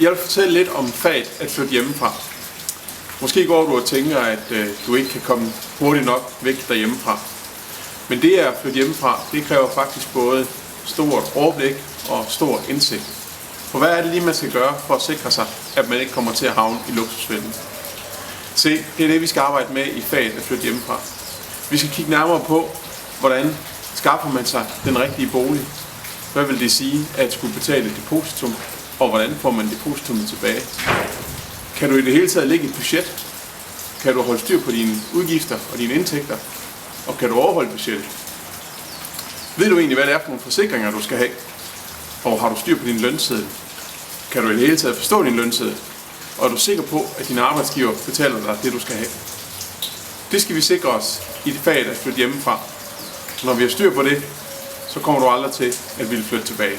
Jeg vil fortælle lidt om faget at flytte hjemmefra. Måske går du og tænker, at du ikke kan komme hurtigt nok væk derhjemmefra. Men det at flytte hjemmefra, det kræver faktisk både stort overblik og stor indsigt. For hvad er det lige, man skal gøre for at sikre sig, at man ikke kommer til at havne i luksusfælden? Se, det er det, vi skal arbejde med i faget at flytte hjemmefra. Vi skal kigge nærmere på, hvordan skaffer man sig den rigtige bolig. Hvad vil det sige at skulle betale et depositum, og hvordan får man depositummet tilbage? Kan du i det hele taget lægge et budget? Kan du holde styr på dine udgifter og dine indtægter? Og kan du overholde budgettet? Ved du egentlig, hvad det er for nogle forsikringer, du skal have? Og har du styr på din lønseddel? Kan du i det hele taget forstå din lønseddel? Og er du sikker på, at din arbejdsgiver betaler dig det, du skal have? Det skal vi sikre os i det fag at flytte hjemmefra. Når vi har styr på det, så kommer du aldrig til at ville flytte tilbage.